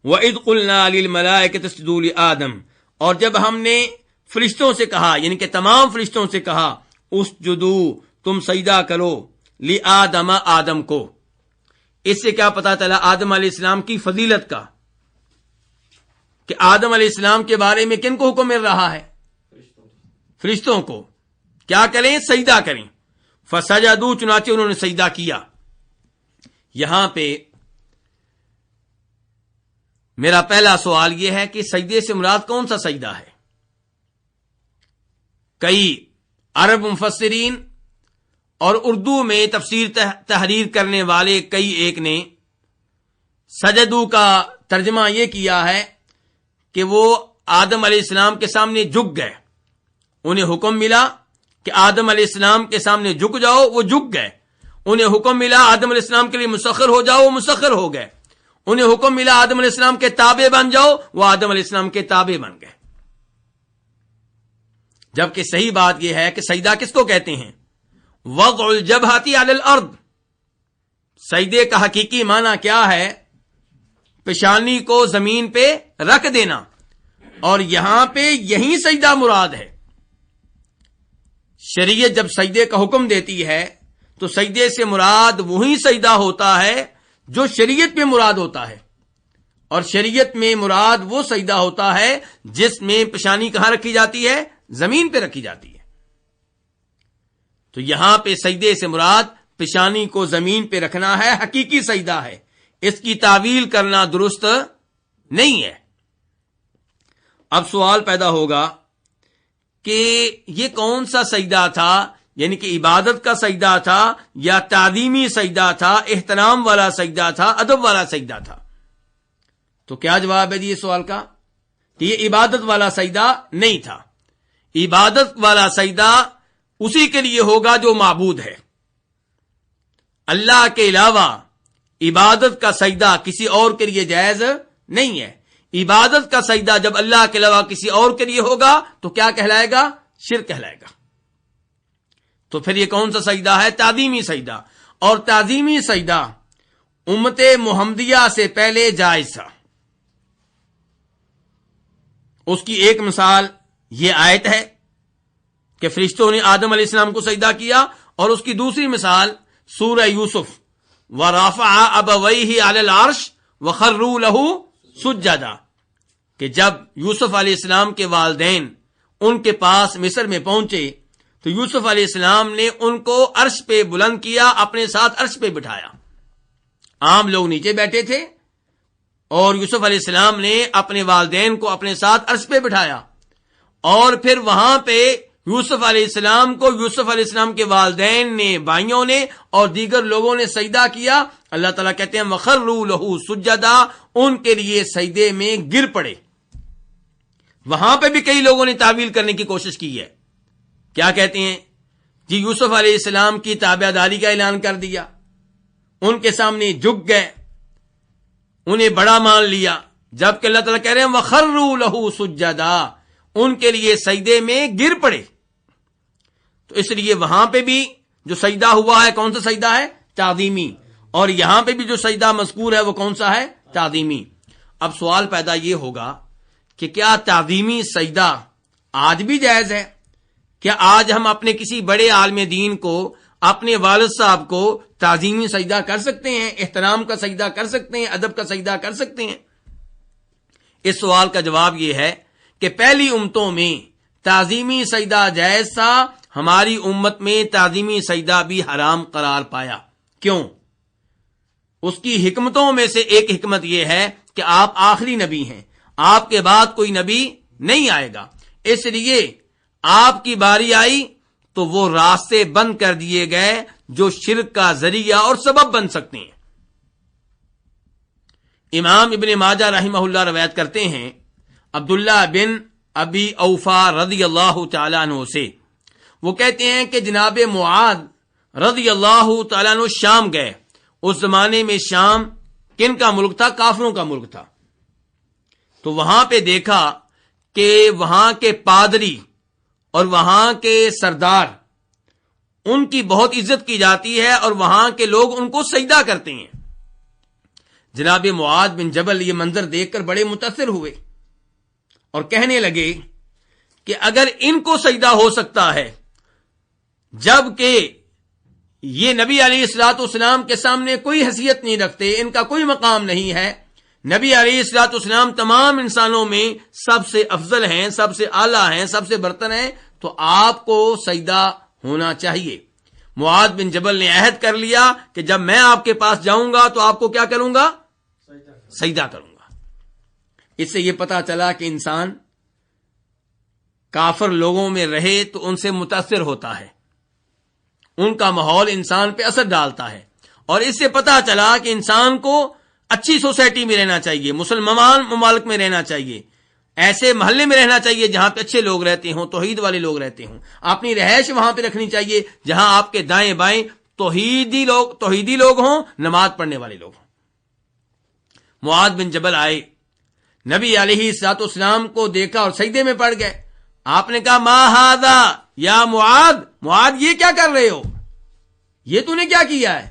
وَإِذْ قُلْنَا لِلْمَلَائِكَةِ اسْجُدُوا لِآدَمَ، اور جب ہم نے فرشتوں سے کہا، یعنی کہ تمام فرشتوں سے کہا، اسجدوا، تم سجدہ کرو، لآدم، آدم کو۔ اس سے کیا پتا چلا آدم علیہ السلام کی فضیلت کا، کہ آدم علیہ السلام کے بارے میں کن کو حکم مل رہا ہے؟ فرشتوں کو کیا کریں؟ سجدہ کریں۔ فسجدوا، چنانچہ انہوں نے سجدہ کیا۔ یہاں پہ میرا پہلا سوال یہ ہے کہ سجدے سے مراد کون سا سجدہ ہے؟ کئی عرب مفسرین اور اردو میں تفسیر تحریر کرنے والے کئی ایک نے سجدو کا ترجمہ یہ کیا ہے کہ وہ آدم علیہ السلام کے سامنے جھک گئے، انہیں حکم ملا کہ آدم علیہ السلام کے سامنے جھک جاؤ، وہ جھک گئے۔ انہیں حکم ملا آدم علیہ السلام کے لیے مسخر ہو جاؤ، وہ مسخر ہو گئے۔ انہیں حکم ملا آدم علیہ السلام کے تابع بن جاؤ، وہ آدم علیہ السلام کے تابع بن گئے۔ جبکہ صحیح بات یہ ہے کہ سجدہ کس کو کہتے ہیں؟ وضع الجبہۃ علی الارض۔ سجدے کا حقیقی معنی کیا ہے؟ پیشانی کو زمین پہ رکھ دینا، اور یہاں پہ یہی سجدہ مراد ہے۔ شریعت جب سجدے کا حکم دیتی ہے تو سجدے سے مراد وہی سجدہ ہوتا ہے جو شریعت میں مراد ہوتا ہے، اور شریعت میں مراد وہ سجدہ ہوتا ہے جس میں پیشانی کہاں رکھی جاتی ہے؟ زمین پہ رکھی جاتی ہے۔ تو یہاں پہ سجدے سے مراد پیشانی کو زمین پہ رکھنا ہے، حقیقی سجدہ ہے، اس کی تعویل کرنا درست نہیں ہے۔ اب سوال پیدا ہوگا کہ یہ کون سا سجدہ تھا، یعنی کہ عبادت کا سجدہ تھا یا تعظیمی سجدہ تھا، احترام والا سجدہ تھا، ادب والا سجدہ تھا؟ تو کیا جواب ہے یہ سوال کا؟ کہ یہ عبادت والا سجدہ نہیں تھا۔ عبادت والا سجدہ اسی کے لیے ہوگا جو معبود ہے۔ اللہ کے علاوہ عبادت کا سجدہ کسی اور کے لیے جائز نہیں ہے۔ عبادت کا سجدہ جب اللہ کے علاوہ کسی اور کے لیے ہوگا تو کیا کہلائے گا؟ شرک کہلائے گا۔ تو پھر یہ کون سا سجدہ ہے؟ تعظیمی سجدہ۔ اور تعظیمی سجدہ امت محمدیہ سے پہلے جائز تھا۔ اس کی ایک مثال یہ آیت ہے کہ فرشتوں نے آدم علیہ السلام کو سجدہ کیا، اور اس کی دوسری مثال سورہ یوسف، وَرَفَعَ أَبَوَيْهِ عَلَى الْعَرْشِ وَخَرُّوا لَهُ سُجَّدًا، کہ جب یوسف علیہ السلام کے والدین ان کے پاس مصر میں پہنچے تو یوسف علیہ السلام نے ان کو عرش پہ بلند کیا، اپنے ساتھ عرش پہ بٹھایا۔ عام لوگ نیچے بیٹھے تھے اور یوسف علیہ السلام نے اپنے والدین کو اپنے ساتھ عرش پہ بٹھایا، اور پھر وہاں پہ یوسف علیہ السلام کو یوسف علیہ السلام کے والدین نے، بھائیوں نے اور دیگر لوگوں نے سجدہ کیا۔ اللہ تعالیٰ کہتے ہیں وَخَرُّوا لَهُ سُجَّدًا، ان کے لیے سجدے میں گر پڑے۔ وہاں پہ بھی کئی لوگوں نے تعویل کرنے کی کوشش کی ہے۔ کیا کہتے ہیں؟ جی یوسف علیہ السلام کی تابع داری کا اعلان کر دیا، ان کے سامنے جھک گئے، انہیں بڑا مان لیا، جبکہ اللہ تعالیٰ کہہ رہے ہیں وَخَرُّوا لَهُ سُجَّدًا، ان کے لیے سجدے میں گر پڑے۔ تو اس لیے وہاں پہ بھی جو سجدہ ہوا ہے کون سا سجدہ ہے؟ تعظیمی، اور یہاں پہ بھی جو سجدہ مذکور ہے وہ کون سا ہے؟ تعظیمی۔ اب سوال پیدا یہ ہوگا کہ کیا تعظیمی سجدہ آج بھی جائز ہے؟ کیا آج ہم اپنے کسی بڑے عالم دین کو، اپنے والد صاحب کو تعظیمی سجدہ کر سکتے ہیں، احترام کا سجدہ کر سکتے ہیں، ادب کا سجدہ کر سکتے ہیں؟ اس سوال کا جواب یہ ہے کہ پہلی امتوں میں تعظیمی سجدہ جائز تھا، ہماری امت میں تعظیمی سجدہ بھی حرام قرار پایا۔ کیوں؟ اس کی حکمتوں میں سے ایک حکمت یہ ہے کہ آپ آخری نبی ہیں، آپ کے بعد کوئی نبی نہیں آئے گا، اس لیے آپ کی باری آئی تو وہ راستے بند کر دیے گئے جو شرک کا ذریعہ اور سبب بن سکتے ہیں۔ امام ابن ماجہ رحمہ اللہ روایت کرتے ہیں عبداللہ بن ابی اوفا رضی اللہ تعالیٰ عنہ سے، وہ کہتے ہیں کہ جناب معاذ رضی اللہ تعالیٰ عنہ شام گئے۔ اس زمانے میں شام کن کا ملک تھا؟ کافروں کا ملک تھا۔ تو وہاں پہ دیکھا کہ وہاں کے پادری اور وہاں کے سردار، ان کی بہت عزت کی جاتی ہے اور وہاں کے لوگ ان کو سجدہ کرتے ہیں۔ جناب معاذ بن جبل یہ منظر دیکھ کر بڑے متاثر ہوئے اور کہنے لگے کہ اگر ان کو سجدہ ہو سکتا ہے جبکہ یہ نبی علیہ الصلوۃ والسلام کے سامنے کوئی حیثیت نہیں رکھتے، ان کا کوئی مقام نہیں ہے، نبی علیہ الصلوۃ والسلام تمام انسانوں میں سب سے افضل ہیں، سب سے اعلیٰ ہیں، سب سے برتر ہیں، تو آپ کو سجدہ ہونا چاہیے۔ معاذ بن جبل نے عہد کر لیا کہ جب میں آپ کے پاس جاؤں گا تو آپ کو کیا کروں گا؟ سجدہ کروں گا۔ اس سے یہ پتا چلا کہ انسان کافر لوگوں میں رہے تو ان سے متاثر ہوتا ہے، ان کا ماحول انسان پہ اثر ڈالتا ہے، اور اس سے پتا چلا کہ انسان کو اچھی سوسائٹی میں رہنا چاہیے، مسلمان ممالک میں رہنا چاہیے، ایسے محلے میں رہنا چاہیے جہاں پہ اچھے لوگ رہتے ہوں، توحید والے لوگ رہتے ہوں، اپنی رہائش وہاں پہ رکھنی چاہیے جہاں آپ کے دائیں بائیں توحیدی لوگ ہوں، نماز پڑھنے والے لوگ ہوں۔ معاذ بن جبل آئے، نبی علیہ الصلوۃ والسلام کو دیکھا اور سجدے میں پڑ گئے۔ آپ نے کہا ما ھذا یا معاذ یہ کیا کر رہے ہو، یہ تو نے کیا کیا ہے؟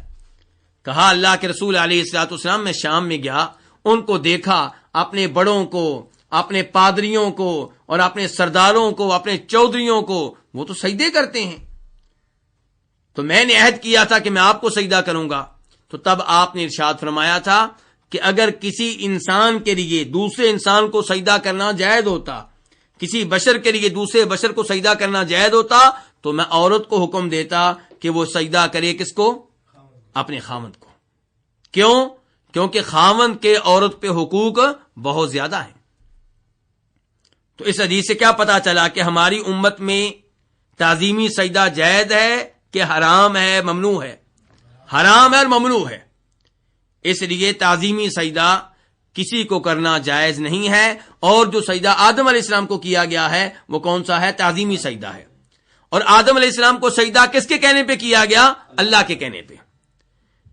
کہا اللہ کے رسول علیہ الصلوۃ والسلام میں شام میں گیا، ان کو دیکھا، اپنے بڑوں کو، اپنے پادریوں کو اور اپنے سرداروں کو، اپنے چودھریوں کو، وہ تو سجدے کرتے ہیں، تو میں نے عہد کیا تھا کہ میں آپ کو سجدہ کروں گا۔ تو تب آپ نے ارشاد فرمایا تھا کہ اگر کسی انسان کے لیے دوسرے انسان کو سجدہ کرنا جائز ہوتا، کسی بشر کے لیے دوسرے بشر کو سجدہ کرنا جائز ہوتا، تو میں عورت کو حکم دیتا کہ وہ سجدہ کرے کس کو؟ اپنے خاوند کو۔ کیوں؟ کیونکہ خاوند کے عورت پہ حقوق بہت زیادہ ہیں۔ تو اس حدیث سے کیا پتا چلا کہ ہماری امت میں تعظیمی سجدہ جائز ہے کہ حرام ہے، ممنوع ہے؟ حرام ہے اور ممنوع ہے۔ اس لیے تعظیمی سجدہ کسی کو کرنا جائز نہیں ہے، اور جو سجدہ آدم علیہ السلام کو کیا گیا ہے وہ کون سا ہے؟ تعظیمی سجدہ ہے۔ اور آدم علیہ السلام کو سجدہ کس کے کہنے پہ کیا گیا؟ اللہ کے کہنے پہ۔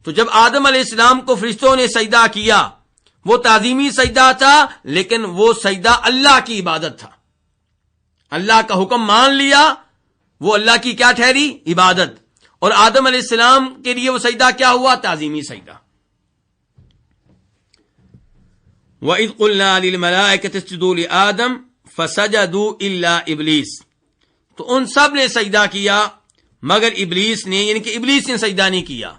تو جب آدم علیہ السلام کو فرشتوں نے سجدہ کیا، وہ تعظیمی سجدہ تھا، لیکن وہ سجدہ اللہ کی عبادت تھا، اللہ کا حکم مان لیا، وہ اللہ کی کیا ٹھہری؟ عبادت۔ اور آدم علیہ السلام کے لیے وہ سجدہ کیا ہوا؟ تعظیمی سجدہ۔ وَإِذْ قُلْنَا لِلْمَلَائِكَةِ اسْجُدُوا لِآدَمَ فَسَجَدُوا إِلَّا إِبْلِيسَ، تو ان سب نے سجدہ کیا مگر ابلیس نے، یعنی کہ ابلیس نے سجدہ نہیں کیا۔